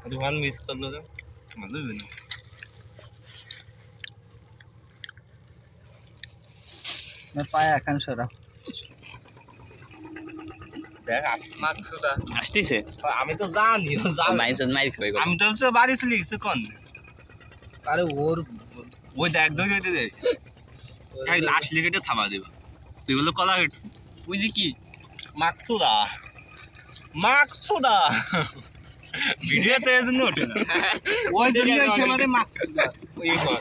दुकान मिस कर लो तो मतलब भी नहीं मैं पाया कान सरा देख माकसुदा আসতেছে আমি তো জানি মাইন্স মাইর খাবে আমি তো বাড়ি চলে গেছি কোন अरे और ওই দেখ ধরে দে এই লাশ লিখেটা থামা দেব তুই বলে কলা ওই যে কি মাকসুদা মাকসুদা ভিডিওতে এজন্য ওঠে না ওই জন্য আমাদের মাকসুদা ওই কর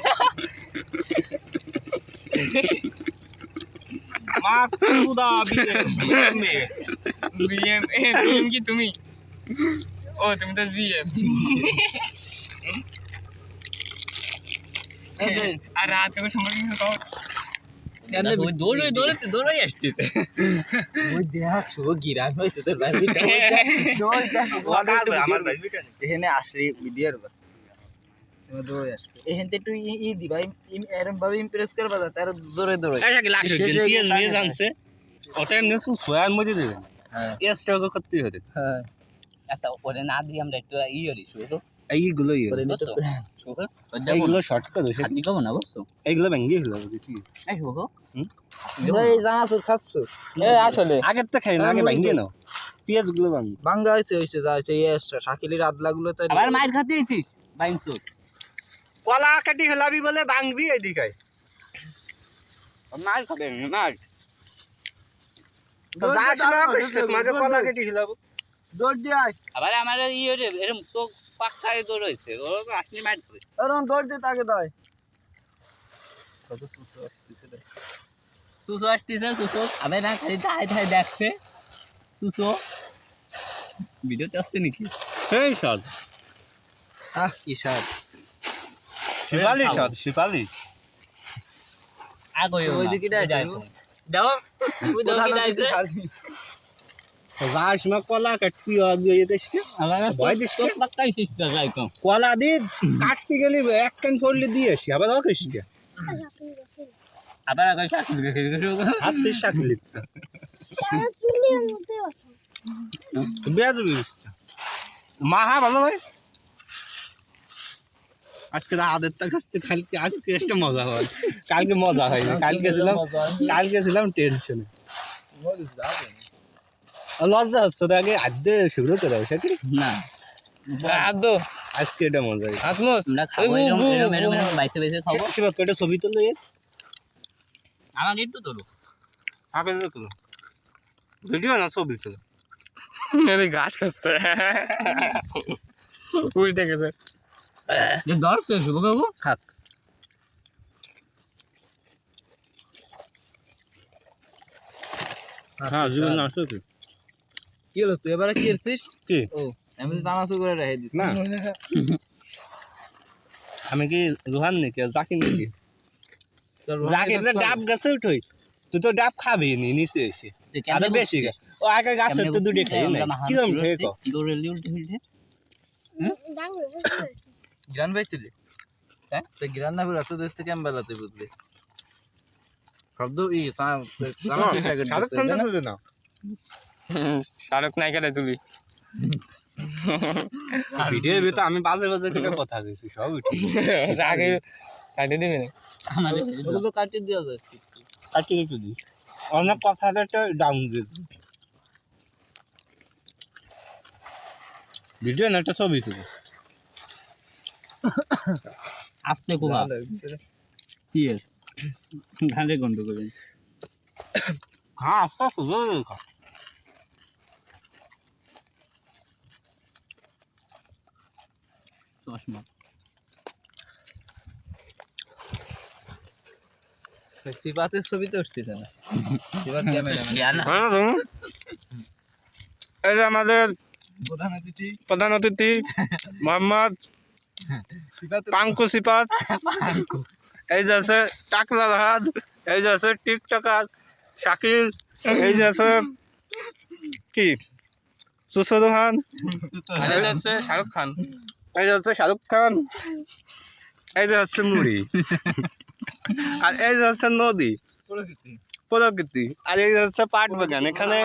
মাকসুদা বিএম বিএম কি তুমি ও তুমি তো জিএম আর রাত করে সময় কিছু কও ওই দৌড়ই আসতেছে ওই দেখ সো গিরান হইছে তোর ভাই আমার ভাই বিটা এখানে আসলি ভিডিওর বা তুমি দৌড়ে আসবে এখানে তুই ই দিবা এরম ভাবে ইমপ্রেস করবা তার দৌড়ে দৌড়ে এই যে লাশ পিএস নিয়ে জানছে ওটা এমনি সোয়ার মধ্যে দেবে হ্যাঁ এস টাকা করতে হবে হ্যাঁ আচ্ছা ওরে না দিয়ে আমরা একটু ই করি শুধু এইগুলো করে নিতে এইগুলো শর্টকাট আছে হাতি কব না বুঝছো এইগুলো ভেঙে গেল বুঝছি এই শুকো এই জানাস খাচ্ছো আসলে আগের তো খাই না আগে ভেঙে নাও পেঁয়াজ গুলো ভাঙ বাঙ্গা হইছে যা হইছে এক্সট্রা শাকিলের আদলাগুলো তো আবার মাইর খাতে দিছিস বাইনছো কলা কাটি হেলাবি বলে ভাঙবি এইদিকে মার খাবে মার তো যাস না কষ্ট তোমাকে কলা কাটি হেলাবো দৌড় দিয়ে আয় আবার আমার ই রে এরকম তো পাক্কায় দৌড় হইছে ও আসনি মাইর খাবে আরে দৌড় দিয়ে তাকে দাও কত সুসু আসছে সুসো আসতেছে সুসো আবে না খালি ধাই ধাই দেখছে সুসো ভিডিওতে আসছে নাকি এই সব আহ কি স্বাদ শিপালি সব শিপালি আগে ওই দিকে যাইছে দাও ওই দাও কি যাইছে যাস না কলা কাটবি আগে এদেশকে আমার ভয় দিস তো পাক্কাই সিস্টেম যাইতো কলা দিয়ে কাটতে গেলে এক কান পড়লে দিয়ে আসি আবার ওকে শিখে আবার আগে শাক দিকে হাত সে শাকলি বেয়াদবি মা হ্যাঁ ভালো ভাই আজকে আদের তা কাছে কালকে আজকে একটা মজা হয় কালকে মজা হয়নি কালকে ছিলাম টেনশনে লজ্জা হচ্ছে তো আগে আদে শুরু করে দাও সেটি না আদো আজকে এটা মজা হয় আসমস আমরা খাবো এরম এরম বাইসে বাইসে খাবো শিবা কয়টা ছবি তুললে আমাকে একটু তোলো আপেল তুলো ভিডিও না ছবি তুলো আরে গাছ খাচ্ছে উল্টে গেছে যে দর তো শুভ খাবো খাক হ্যাঁ জীবন না আসো কি হলো তুই এবারে কি করছিস কি ও আমি তো জানাসু করে রেখে দিছি না আমি কি রোহান নাকি জাকির নাকি জাকির তো ডাব গাছে উঠোই তুই তো ডাব খাবি নি নিচে এসে আরো বেশি ও আগে গাছের তো দুটো খাই না কি রকম খেয়ে কো দৌড়ে উল্টে উল্টে গ্রান পাইছিলি হ্যাঁ তো গ্রান না বেরোতে দূর থেকে আমি বেলাতে বুঝলি শব্দ ই শাহরুখ খান তো না শাহরুখ নায়িকাটা তুলি ভিডিওর ভিতরে আমি বাজে বাজে করে কথা কইছি সব উঠি আগে কাটে দিবি না আমাদের ওগুলো কাটিয়ে দেওয়া যায় কাটি একটু দি অনেক কথাটা একটা ডাউন দিয়ে ভিডিও না একটা ছবি তুলি আস্তে কোবা কি আছে ধানে গন্ড করে হ্যাঁ আস্তে আস্তে জোরে খা চশমা সিপাতের ছবি তো উঠতেছে না সিপাত ক্যামেরা এই যে আমাদের প্রধান অতিথি মোহাম্মদ পাঙ্কু সিপাত এই যে আছে টাকলা হাত এই যে আছে টিকটকার শাকিল এই যে আছে কি সুসরোহান শাহরুখ খান এই যে হচ্ছে শাহরুখ খান এই যে হচ্ছে মুড়ি আর এই যে হচ্ছে নদী প্রকৃতি আর এই হচ্ছে পাট বাগান এখানে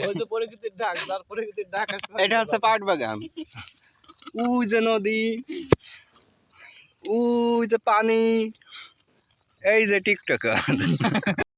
ওই তো প্রকৃতির ডাক তার প্রকৃতির ডাক এটা হচ্ছে পাট বাগান ওই যে নদী, ওই যে পানি, এই যে টিকটকার।